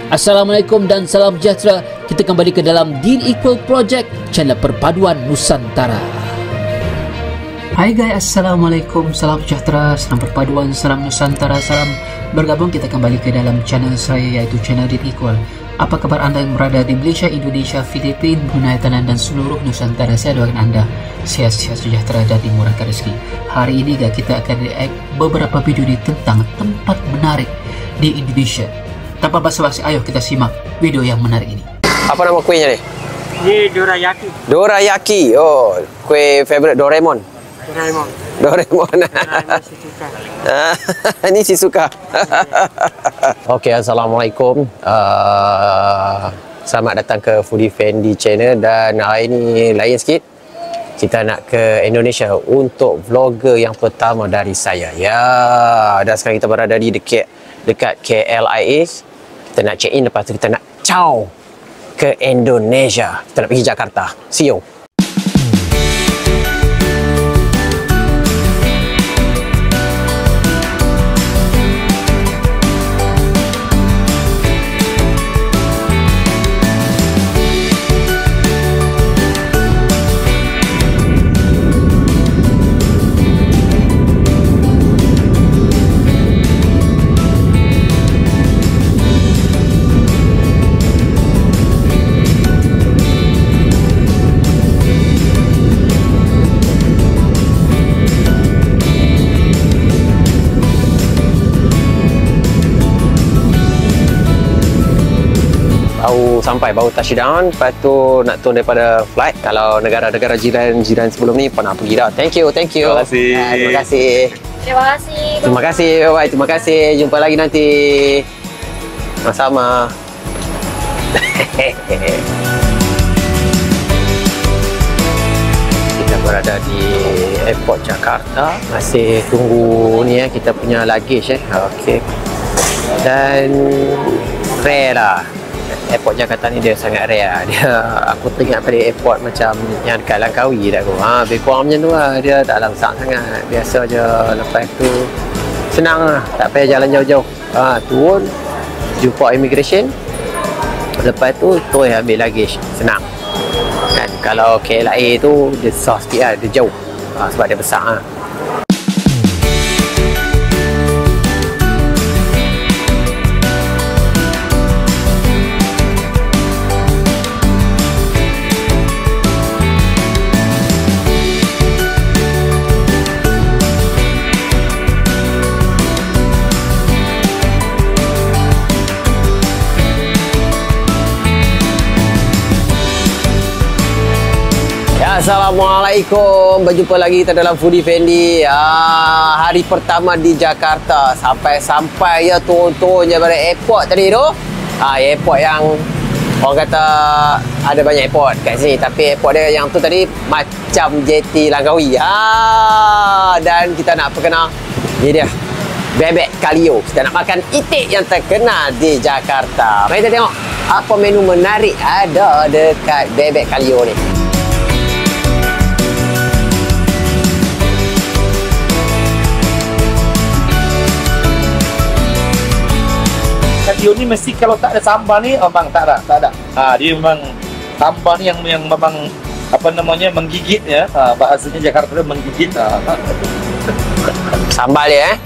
Assalamualaikum dan salam sejahtera. Kita kembali ke dalam Deal Equal Project, channel perpaduan Nusantara. Hai guys, Assalamualaikum, salam sejahtera, salam perpaduan, salam Nusantara, salam bergabung. Kita kembali ke dalam channel saya, iaitu channel Deal Equal. Apa kabar anda yang berada di Malaysia, Indonesia, Filipina, Brunei, Thailand dan seluruh Nusantara? Saya doakan anda sehat-sehat, sejahtera dan dimurahkan rezeki. Hari ini guys, kita akan react beberapa video ni tentang tempat menarik di Indonesia. Tanpa basa-basi, ayo kita simak video yang menarik ini. Apa nama kuenya ni? Ini dorayaki. Dorayaki. Oh, kue favorite Doraemon. Doraemon. Doraemon. Shizuka. Ini Shizuka. Okey, Assalamualaikum. Selamat datang ke Foodie Fendi channel, dan hari ini lain sikit. Kita nak ke Indonesia untuk vlogger yang pertama dari saya. Ya, dan sekarang kita berada di dekat KLIA. Kita nak check in, lepas tu kita nak ciao ke Indonesia. Kita nak pergi Jakarta. See you. Baru touchdown, lepas tu nak turun daripada flight. Kalau negara-negara jiran sebelum ni pernah pergi dah. Thank you. Terima kasih. Terima kasih. Terima kasih. Bye. Terima kasih. Jumpa lagi nanti. Sama-sama. Kita berada di airport Jakarta. Masih tunggu ni kita punya luggage Okey. Dan rare lah. Airport Jakarta ni dia sangat rare. Aku teringat pada airport macam yang dekat Langkawi dah aku. Lebih kurang macam tu lah. Dia tak langsak sangat. Biasa je. Lepas tu senang lah. Tak payah jalan jauh-jauh. Turun, jumpa immigration. Lepas tu terus ambil luggage. Senang. Kan? Kalau KLIA tu dia susah sikit lah. Dia jauh. Sebab dia besar lah. Assalamualaikum, berjumpa lagi kita dalam Foodie Fendi. Hari pertama di Jakarta. Sampai ya turun-turun je pada airport tadi tu. Airport yang orang kata ada banyak airport kat sini, tapi airport dia yang tu tadi macam JT Langkawi. Dan kita nak perkenal, ni dia Bebek Kalio. Kita nak makan itik yang terkenal di Jakarta. Mari kita tengok apa menu menarik ada dekat Bebek Kalio ni. Kalio ni mesti kalau tak ada sambal ni, bang tak ada. Dia memang sambal ni yang memang apa namanya menggigit ya. Bahasanya Jakarta dia menggigit. Sambal dia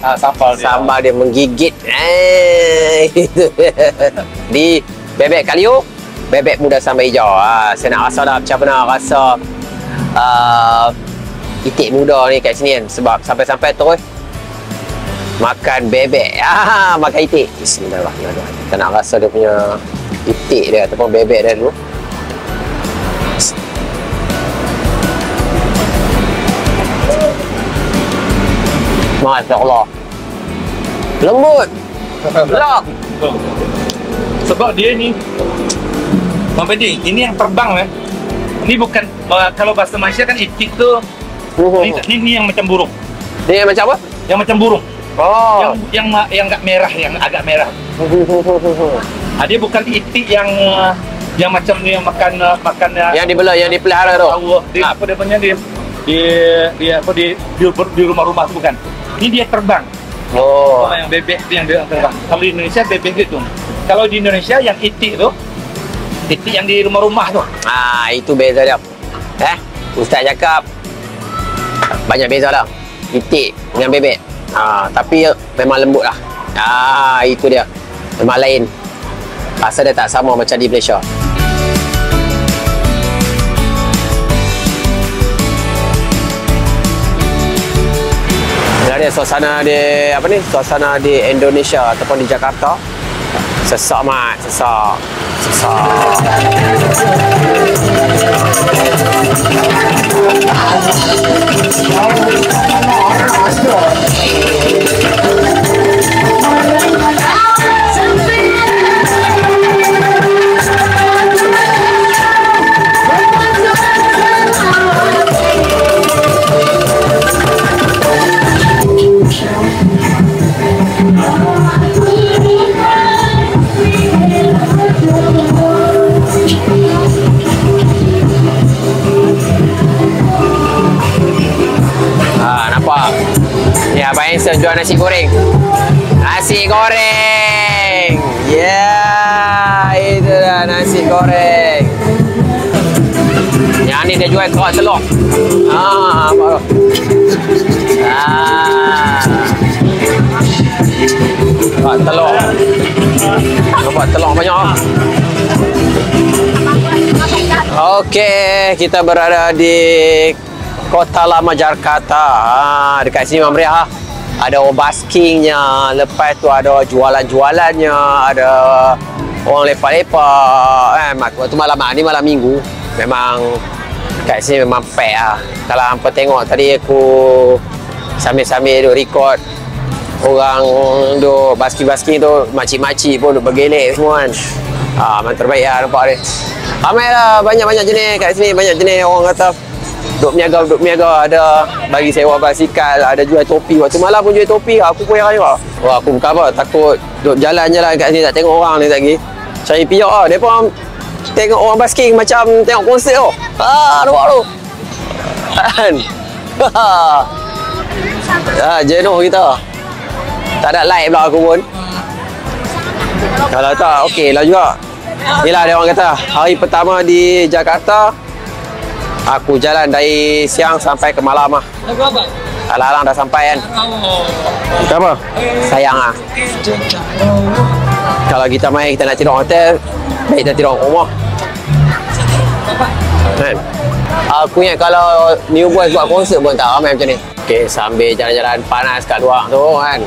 Sambal dia menggigit. Di Bebek Kalio, bebek muda sambal hijau. Saya nak rasa dah macam mana rasa itik muda ni kat sini kan. Sebab sampai-sampai terus makan bebek. Makan itik. Bismillahirrahmanirrahim. Kita nak rasa dia punya itik dia ataupun bebek dia dulu. Masya Allah. Lembut. Lok. Sebab dia ni Bang Fendi, ini yang terbang Ini bukan kalau bahasa Malaysia kan itik tu. Ini yang macam burung. Dia macam apa? Yang macam burung. Oh. Yang agak merah, dia bukan itik yang macam yang makan yang dipelihara tu. Dia apa dia punya di rumah-rumah tu bukan. Ini dia terbang. Oh. Yang bebek tu yang dia terbang. Kalau di Indonesia bebek gitu. Kalau di Indonesia yang itik tu, itik yang di rumah-rumah tu. Itu beza dia. Ustaz cakap banyak beza lah. Itik dengan bebek. Tapi memang lembut lah. Itu dia. Memang lain. Rasa dia tak sama macam di Malaysia. Ada suasana di suasana di Indonesia ataupun di Jakarta sesak mat, sesak. Nampak? Ni Abang Hanson jual nasi goreng. Nasi goreng. Itu dah nasi goreng. Yang ni dia jual kerak telur. Nampak tu? Kerak telur. Nampak telur banyak. Okey, kita berada di Kota Lama Jakarta. Dekat sini memang meriah. Ada orang baskingnya, lepas tu ada jualan-jualannya, ada orang lepak-lepak. Waktu malam ni malam minggu, memang dekat sini memang pack lah. Kalau hampa tengok tadi aku sambil-sambil duk record orang duk basking-basking tu, makcik-makcik pun duk bergelek semua kan. Memang terbaik lah nampak ni. Ramai lah, banyak-banyak jenis kat sini, banyak jenis orang kata duk berniaga, ada bagi sewa basikal, ada jual topi. Waktu malam pun jual topi, aku pun heran juga. Aku bukan apa, takut duk jalan je lah kat sini, tak tengok orang ni lagi. Cari pihak lah, dia pun tengok orang basking macam tengok konsert tu. Nampak tu kan. Jenuh kita. Tak ada light pula aku pun. Kalau tak, okey lah juga. Yelah, dia orang kata hari pertama di Jakarta aku jalan dari siang sampai ke malam lah. Alang-alang dah sampai kan. Kenapa? Sayang lah. Kalau kita main, kita nak tidur hotel, baik kita tidur rumah kan? Aku ingat kalau New Boys buat konsert pun tak ramai macam ni. Okay, sambil jalan-jalan panas kat luar tu kan,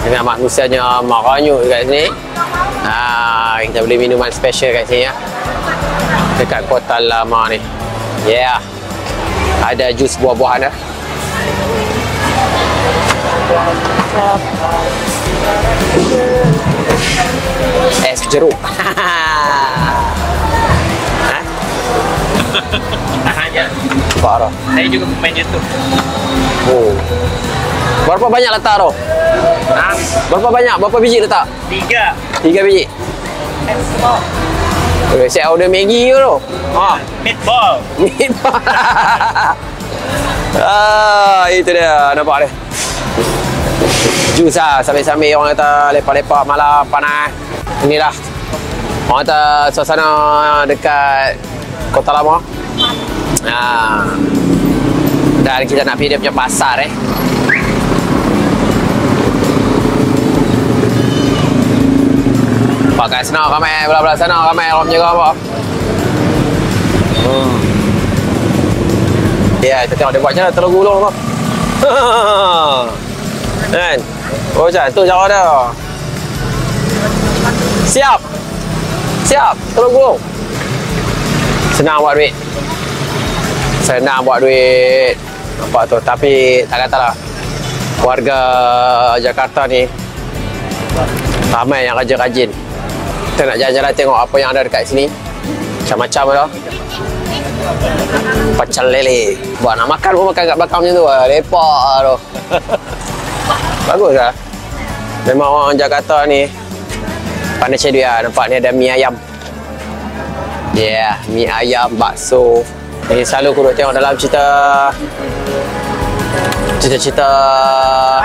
dengan manusianya maranyut kat sini. Kita boleh minuman special kat sini ya, dekat Kota Lama ni. Ada jus buah-buahan dah. Es jeruk. Parah. Saya juga main YouTube. Berapa banyak letak tu? Berapa banyak? Berapa biji letak? 3 biji. Saya order Maggi ke tu? Meatball. Itu dia, nampak dia. Jus lah, sambil-sambil orang kata lepak-lepak malam panas. Inilah orang kata suasana dekat Kota Lama. Dan kita nak pergi dia punya pasar Pakai senang ramai, belah-belah sana ramai orang menjaga apa. Kita tengok dia buat macam mana telur gulung tu. Kan? Macam tu cara dia. Siap, telur gulung. Senang buat duit. Nampak tu. Tapi tak katalah, warga Jakarta ni ramai yang rajin-rajin. Kita nak jalan-jalan tengok apa yang ada dekat sini. Macam-macam dah. Pecel lele. Buat nak makan pun makan kat belakang macam tu. Lepak tu. Bagus lah. Memang orang Jakarta ni pandai cari duit lah. Nampak ni ada mi ayam. Mi ayam, bakso. Ni selalu aku duk tengok dalam cerita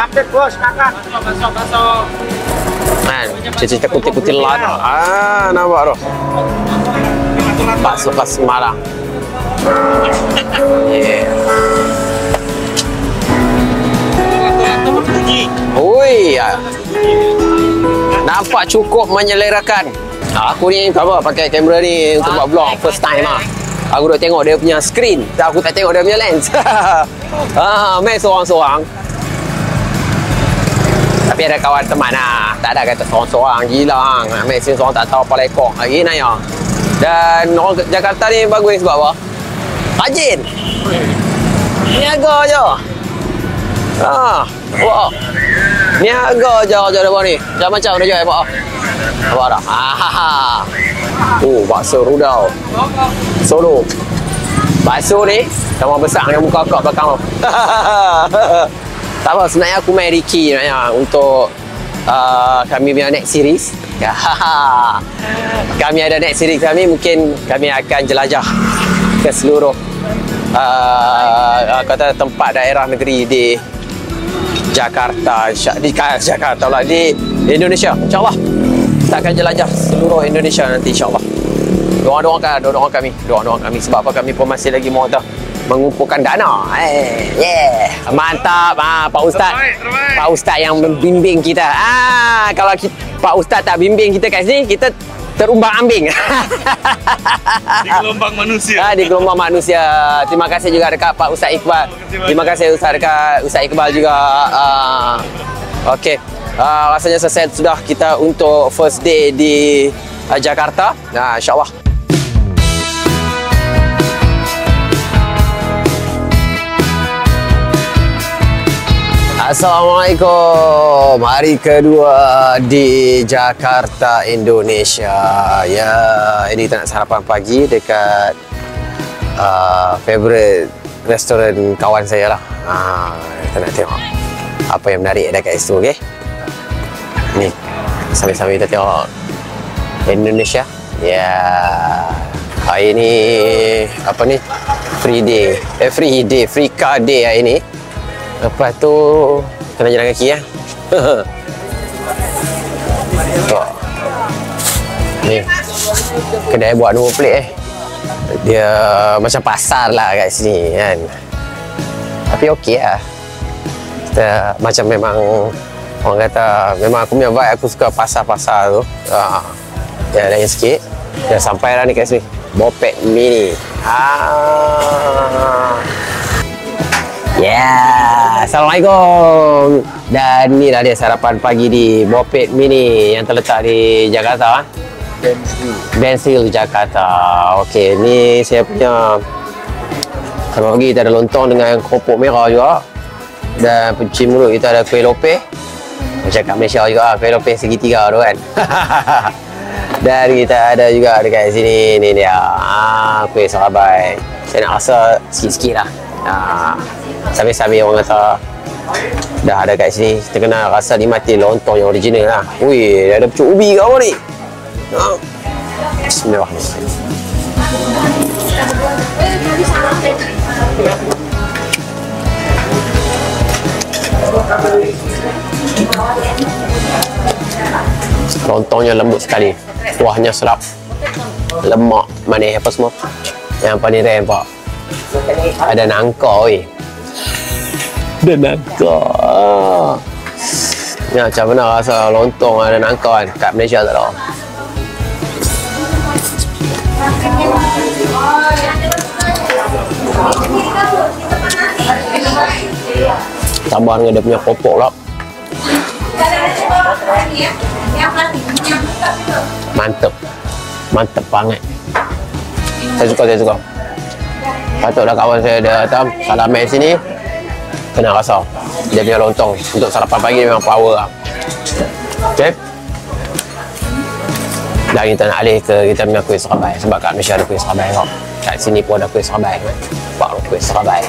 Update bos, makan. Masuk. Kan, cerita kutip-kutip lada. Nampak tu. Bakso khas Semarang. Yeah. Ui, nampak cukup menyelerakan. Aku ni tak apa pakai kamera ni untuk buat vlog first time lah. Aku duk tengok dia punya screen, aku tak tengok dia punya lens. Main seorang-seorang. Tapi ada kawan teman lah. Tak ada kata seorang-seorang. Gila hang. Main sini seorang tak tahu apa lekok lagi nanya. Dan orang Jakarta ni bagus sebab apa? Rajin. Niaga je. Wah. Niaga je kerja dia ni. Macam-macam dia jual apa? Apa dah? Bakso rudau. Solo. Bakso ni sama besar dengan muka akak belakang tu. Tak apa, sebenarnya aku main Ricky sebenarnya untuk kami punya next series. Kami ada next series kami, mungkin kami akan jelajah ke seluruh kata tempat daerah negeri di Jakarta, Jakarta lah, di Indonesia. InsyaAllah kita akan jelajah seluruh Indonesia nanti, insyaAllah. Doa-doakan kami sebab apa, kami pun masih lagi mau mengumpulkan dana. Mantap Pak Ustaz. Terbaik. Pak Ustaz yang membimbing kita. Kalau Pak Ustaz tak bimbing kita kat sini, kita terumbang-ambing. Di gelombang manusia. Di gelombang manusia. Terima kasih juga dekat Pak Ustaz Iqbal. Terima kasih dekat Ustaz Iqbal juga. Okey. Rasanya selesai sudah kita untuk first day di Jakarta. InsyaAllah. Assalamualaikum. Hari kedua di Jakarta, Indonesia. Ya, ini kita nak sarapan pagi dekat favorite restoran kawan saya lah. Kita nak tengok apa yang menarik dekat situ, okey? Ni, sambil-sambil kita tengok Indonesia. Ya. Hari ni apa ni? Free car day hari ni. Lepas tu kena jalan kaki ya. Ni kedai buat nombor plate dia macam pasar lah kat sini kan. Tapi okey lah. Kita macam memang orang kata memang aku punya vibe, aku suka pasar-pasar tu. Ya lain sikit. Dah sampai lah ni kat sini. Bopet Mini. Assalamualaikum. Dan inilah dia sarapan pagi di Bopet Mini yang terletak di Jakarta. Bensil Jakarta. Okey, ni saya punya sarapan pagi. Kita ada lontong dengan keropok merah juga. Dan pencuci mulut kita ada kuih lopeh. Macam kat Malaysia juga, kuih lopeh segitiga tu kan. Dan kita ada juga dekat sini, ni dia. Kuih serabai. Saya nak rasa sikit-sikit lah. Sambil-sambil orang kata dah ada kat sini, kita kena rasa nikmati lontong yang original lah. Ui, ada pucuk ubi ke apa ni? Bismillahirrahmanirrahim. Lontongnya lembut sekali, kuahnya sedap, lemak, manis apa semua. Yang paling rare pak, ada nangka weh. Ada nangka. Ya, macam mana rasa lontong ada nangka kan? Kat Malaysia tak ada. Tambah dengan dia punya popok lah. Mantap. Mantap banget. Saya suka. Patutlah kawan saya dia datang salam main sini, kena rasa dia punya lontong untuk sarapan pagi memang power lah. Okay, dan kita nak alih ke kita punya kuih serabai, sebab kat Malaysia ada kuih serabai kok. Kat sini pun ada kuih serabai. Baru kuih serabai.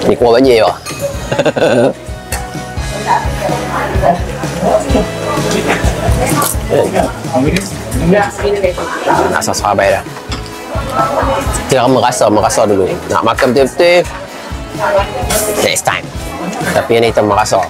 Ni kuah banjir je. Rasa serabai dah. Kita merasa dulu. Nak makan betul-betul next time. Tapi yang ni kita merasa.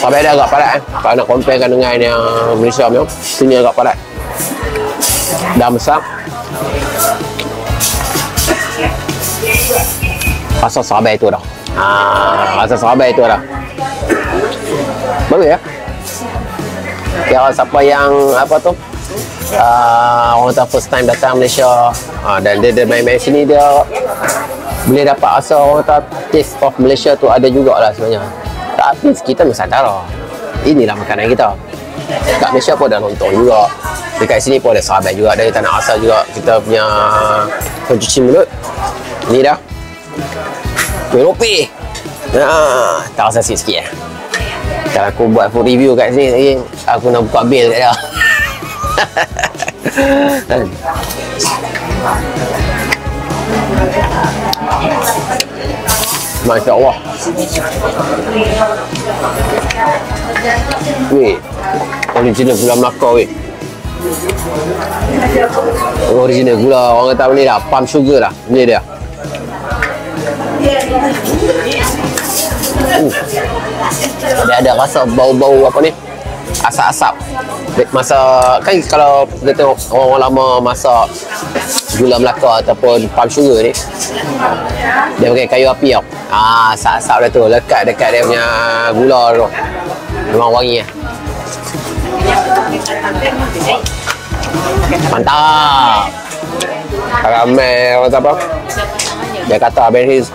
Sabay dia agak padat kalau nak comparekan dengan yang Malaysia punya, sini agak padat. Dah besar. Rasa sabay tu dah. Rasa sabay tu dah. Bagus ya. Kira siapa yang apa tu? Orang kata first time datang Malaysia, dan dia main-main sini, dia boleh dapat rasa orang kata taste of Malaysia tu ada jugalah sebenarnya. Tapi kita Nusantara, inilah makanan kita. Kat Malaysia pun ada lontong juga, dekat sini pun ada sabay juga, dari tanah asal juga kita punya pencuci mulut. Ni dah kuih lopi. Tak rasa sikit ya. Kalau aku buat food review kat sini lagi, aku nak buka bil kat dia. Masya Allah. Weh, original gula Melaka weh. Original gula, orang kata ni dah palm sugar lah. Ni dia. Dia ada rasa bau-bau apa ni, asap-asap. Masa kan kalau kita tengok orang lama masak gula Melaka ataupun palm sugar ni, dia pakai kayu api tau. Asap-asap dia tu lekat dekat dia punya gula tu. Memang wangi lah. Mantap. Karamel orang kata apa? Dia kata Ben Hiz.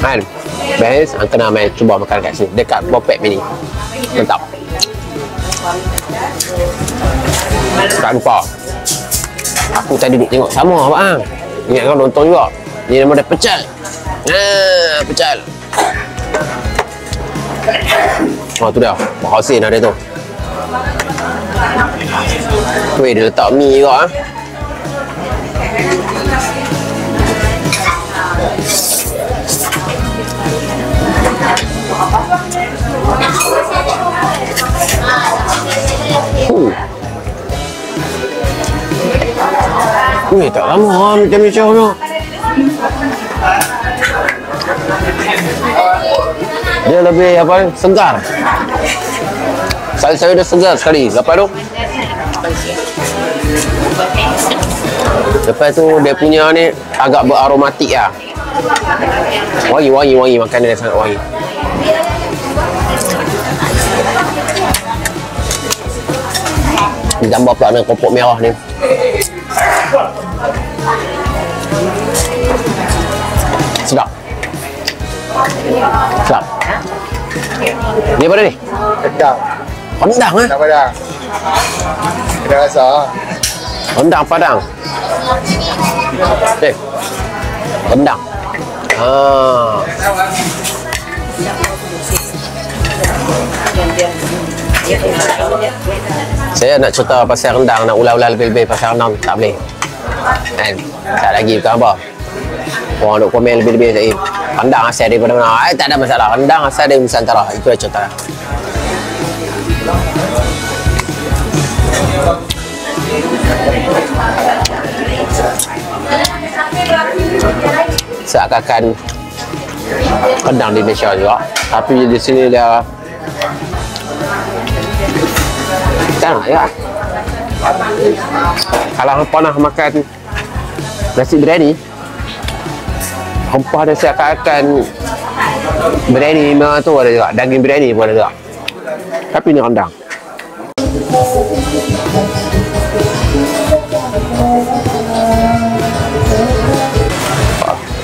Kan? Ben Hiz, kena main cuba makan kat sini. Dekat Bopek Mini. Mantap. Tak lupa. Aku tadi duduk tengok sama abang. Ingat kau nonton juga. Ni nama dia pecal. Pecal. Tu dah. Berhasil dah dia tu. Weh, dia letak mie juga. Weh, tak lama macam Malaysia punya. Dia lebih apa, segar. Sayur-sayur dia segar sekali. Lepas tu dia punya ni agak beraromatik lah. Wangi, makan dia sangat wangi. Ditambah pula dengan kopok merah ni. Sedap. Ni apa ni? Rendang. Rendang eh? Rendang Padang. Ada rasa. Rendang Padang. Rendang. Saya nak cerita pasal rendang, nak ular-ular lebih-lebih pasal rendang tak boleh. Kan? Tak lagi bukan apa. Orang duk komen lebih-lebih tadi. Rendang asal daripada mana? Tak ada masalah. Rendang asal dari Nusantara. Itu dah cerita. Seakan-akan rendang di Malaysia juga, tapi di sini dia kan ya. Kalau pernah makan nasi biryani, rempah dia seakan-akan biryani memang tu ada juga, daging biryani pun ada juga, tapi ni rendang.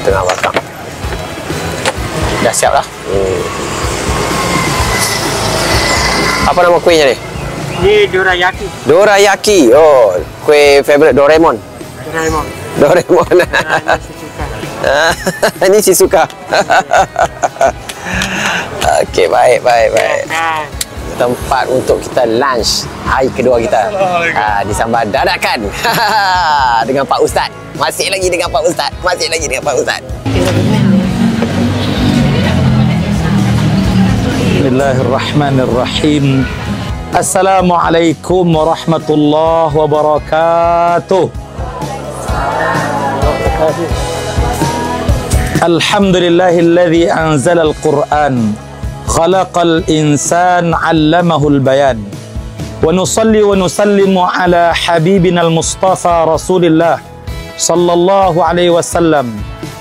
Tengah matang. Dah siap lah. Apa nama kuihnya ni? Ni dorayaki. Dorayaki. Oh, kuih favorite Doraemon. Doraemon. Ini si suka. Okey, baik. Tempat untuk kita lunch hari kedua kita. Disambut dadakan dengan Pak Ustaz. Masih lagi dengan Pak Ustaz. Bismillahirrahmanirrahim. Assalamualaikum warahmatullahi wabarakatuh. Alhamdulillahilladzi anzala al-Qur'an khalaqal insan 'allamahul bayan. Wa nusalli wa nusallimu ala habibina al-Mustafa Rasulillah sallallahu alaihi wasallam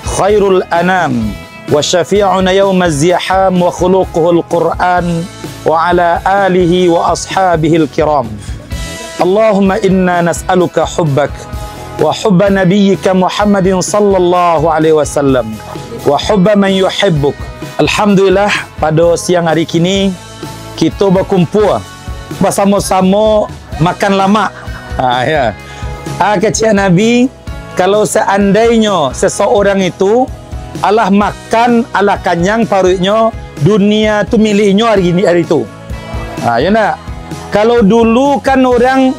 khairul anam wa syafi'una yawmaz ziham wa khuluquhul Qur'an wa ala alihi wa ashabihil kiram. Allahumma inna nas'aluka hubbak wa hubba nabiyyika Muhammadin sallallahu alaihi wasallam wa hubba man yuhibbuk. Alhamdulillah, pada siang hari kini kita berkumpul bersama-sama makan lamak. Ya. Kata Nabi, kalau seandainya seseorang itu Allah makan, Allah kenyang perutnya, dunia tu miliknya hari itu. Ya nak? Kalau dulu kan orang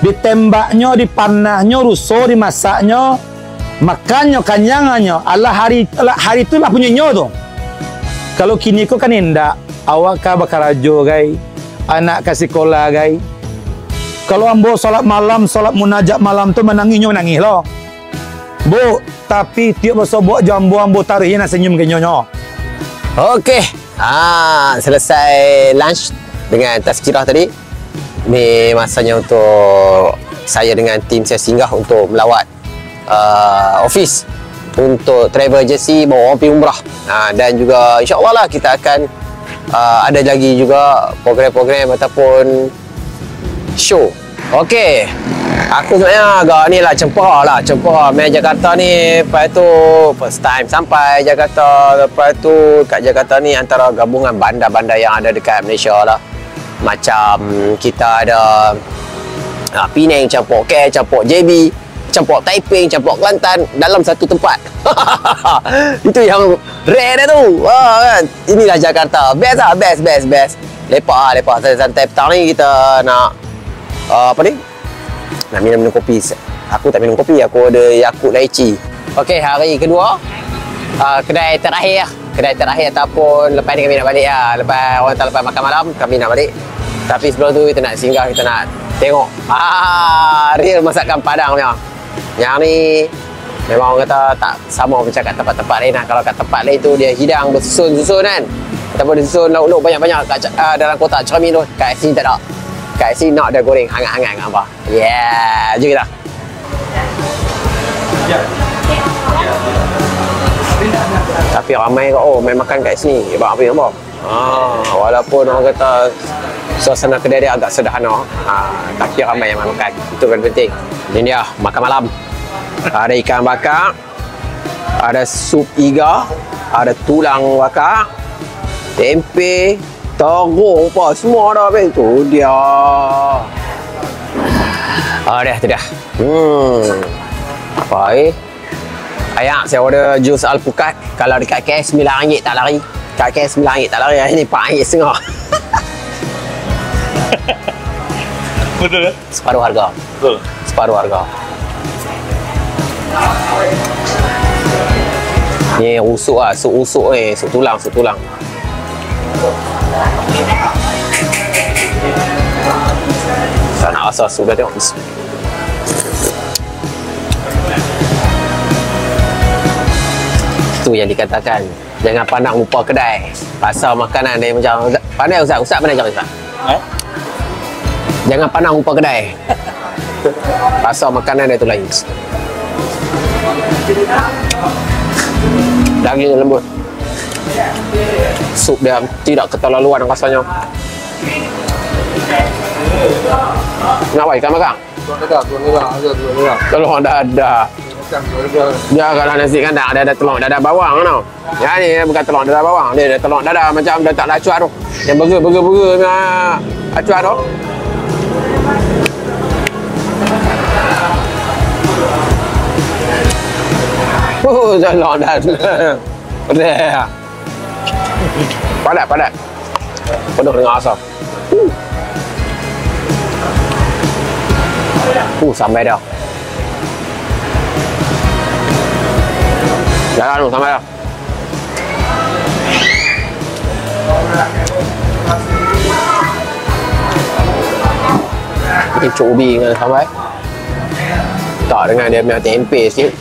ditembaknya, dipanahnya, rusuh, dimasaknya, makannya, kenyangannya, Allah hari itu lah punyanya tu. Kalau kini kau kan indak, awak kah bakarajo gai, anak kasih sekolah gai. Kalau ambo solat malam, solat munajat malam tu menangis loh. Bu, tapi tiap masa buat jambu ambo tarikh nak senyum ke nyonya. Okey. Selesai lunch dengan tazkirah tadi. Ni masanya untuk saya dengan tim saya singgah untuk melawat office untuk travel agency bawa orang pergi umrah. Dan juga insya-Allah lah kita akan ada lagi juga program-program ataupun show. Okey. Aku sebenarnya agak ni lah cempah main Jakarta ni. Lepas tu first time sampai Jakarta. Lepas tu kat Jakarta ni antara gabungan bandar-bandar yang ada dekat Malaysia lah. Macam kita ada Penang campur KL, campur JB, campur Taiping, campur Kelantan dalam satu tempat. Itu yang rare dah tu. Kan? Inilah Jakarta. Best lah, best. Lepak santai-santai petang ni kita nak nak minum kopi. Aku tak minum kopi, aku ada Yakult Lychee. Okey, hari kedua kedai terakhir ataupun lepas ni kami nak balik lah. Lepas makan malam kami nak balik. Tapi sebelum tu kita nak singgah, kita nak tengok real masakan Padang punya. Yang ni memang orang kata tak sama macam kat tempat-tempat lain lah. Kalau kat tempat lain tu dia hidang bersusun-susun kan, ataupun dia susun lauk-lauk banyak-banyak dalam kotak cermin tu. Kat sini tak ada. Kat sini nak dia goreng hangat-hangat kat apa. Yeah, jom kita. Tapi ramai kau main makan kat sini. Apa apa? Walaupun orang kata suasana kedai dia agak sederhana, tapi ramai yang makan. Itu kan penting. Ini dia makan malam. Ada ikan bakar, ada sup iga, ada tulang bakar, tempe, terung apa semua dah habis. Tu dia. Tu dah. Apa Ayak, saya order jus alpukat. Kalau dekat KS RM9 tak lari. Dekat KS RM9 tak lari. Ini RM4.5. Betul kan? Separuh harga. Betul. Separuh harga. Ni rusuk lah. Sup rusuk ni. Sup tulang. Saya nak rasa sup dah tengok. Itu yang dikatakan jangan pandang rupa kedai, pasal makanan dia macam pandai Ustaz pandai jangan Ustaz. Jangan pandang rupa kedai, pasal makanan dia tu lain. Daging lembut, sup dia tidak keterlaluan rasanya. Nak ikan bakar? Telur dadah. Dia kalau nasi kandang ada telur dadah bawang tau. Yang ni bukan telur dadah bawang, dia ada telur dadah macam dah tak acuat tu. Yang burger acuat tu. Telur dadah. Pedas. Padat. Penuh dengan asam. Sampai dah. Jangan sampai dah. Kecoh ubi dengan sambal. Tak dengan dia punya tempe sikit.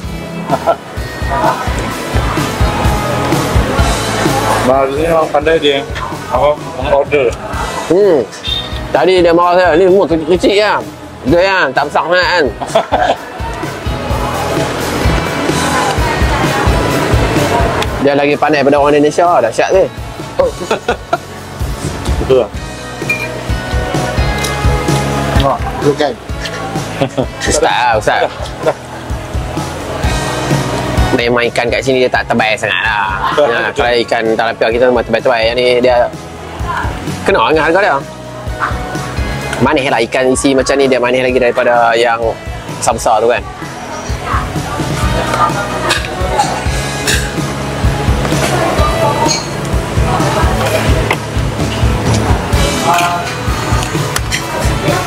Maksudnya orang pandai dia order. Tadi dia marah saya, ni semua kecil-kecil kan. Dia kan, tak besar sangat kan. Dia lagi pandai pada orang Indonesia, dahsyat ni. Betul lah. Bukan. Ustaz. Memang ikan kat sini dia tak tebal sangat lah. Kalau ikan tilapia kita memang tebal-tebal. Yang ni dia kena dengan harga dia. Manis lah ikan isi macam ni, dia manis lagi daripada yang besar-besar tu kan.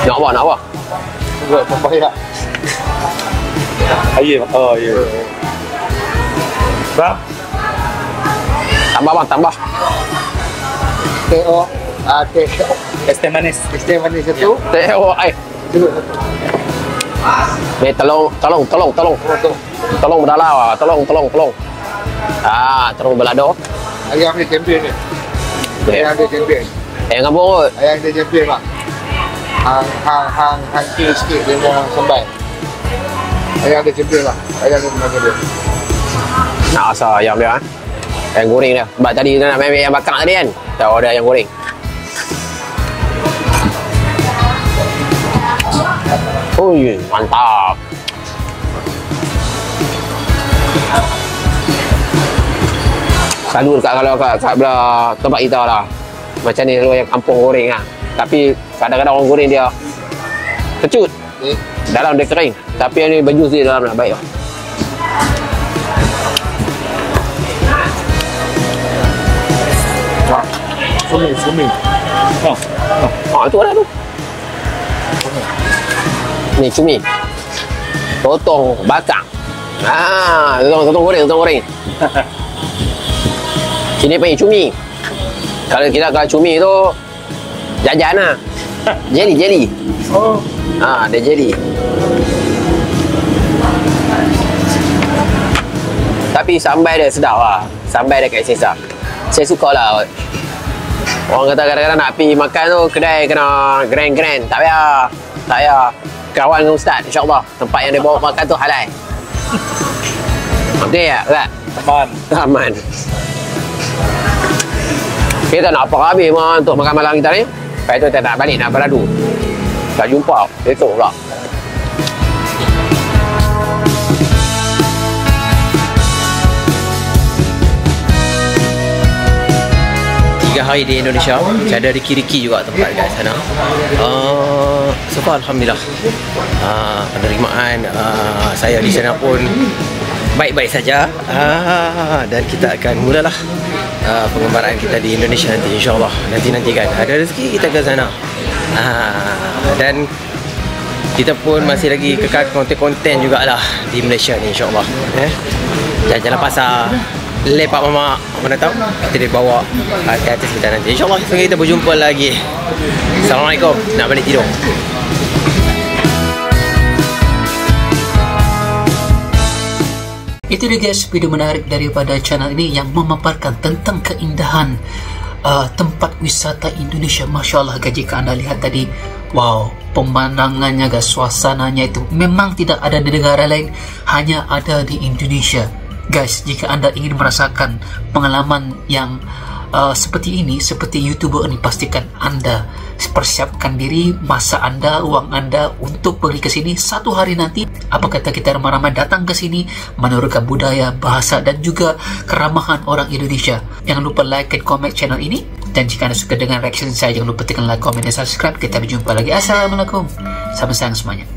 Nak apa? Buat papaya. Air. Oh, ya. Bang. Tambah. Teo. Teo. Es teh manis. Isteri manis satu. Tengok ai. Ni tolong berdalau. Tolong. Tolong belado. Ayam dia champion ni. Ayam dia champion. Ayam kampung kot. Ayam dia champion bang. Hang kiri sikit dia punya sambal. Ayam dia champion bang. Ayam dia macam dia. Nak asal ayam dia kan. Ayam goreng dia. Sebab tadi kita nak main ayam bakar tadi kan. Kita order ayam goreng. Ui, mantap. Selalu kalau kat belah tempat kita lah. Macam ni selalu yang kampung goreng lah. Tapi kadang-kadang orang goreng dia kecut. Dalam dia kering. Tapi yang ni berjus dia dalam lah. Baik lah. Sumi. Tu ada tu. Ni cumi. Totong bakar. Totong goreng. Sini panggil cumi. Kalau cumi tu jajan lah. Jelly. Oh. Dia jelly. Tapi sambal dia sedap lah. Sambal dia kat Sesa. Saya suka lah. Orang kata kadang-kadang nak pergi makan tu kedai kena grand. Tak payah. Kawan dengan Ustaz, insyaAllah. Tempat yang dia bawa makan tu halal. Okey tak, Ustaz? Aman. Kita nak apa habis untuk makan malam kita ni. Lepas tu kita nak balik, nak beradu. Tak jumpa, esok pula. Hari di Indonesia, ada riki-riki juga tempat kat sana. So far alhamdulillah, penerimaan saya di sana pun baik-baik saja, dan kita akan mulalah pengembaraan kita di Indonesia nanti, insyaAllah. Nanti kan ada rezeki kita ke sana, dan kita pun masih lagi kekal konten-konten jugalah di Malaysia ni, insyaAllah. Jalan-jalan pasar, lepak mamak, mana tahu kita dibawa ke atas kita nanti, insyaAllah. So kita berjumpa lagi. Assalamualaikum. Nak balik tidur. Itu dia guys, video menarik daripada channel ini yang memaparkan tentang keindahan tempat wisata Indonesia. Masya Allah guys, jika anda lihat tadi, wow, pemandangannya guys, suasananya itu memang tidak ada di negara lain, hanya ada di Indonesia. Guys, jika anda ingin merasakan pengalaman yang seperti ini, seperti YouTuber ini, pastikan anda persiapkan diri, masa anda, uang anda untuk pergi ke sini satu hari nanti. Apa kata kita ramai-ramai datang ke sini, menurunkan budaya, bahasa dan juga keramahan orang Indonesia. Jangan lupa like dan komen channel ini. Dan jika anda suka dengan reaction saya, jangan lupa tekan like, komen dan subscribe. Kita berjumpa lagi. Assalamualaikum. Sama-sama semuanya.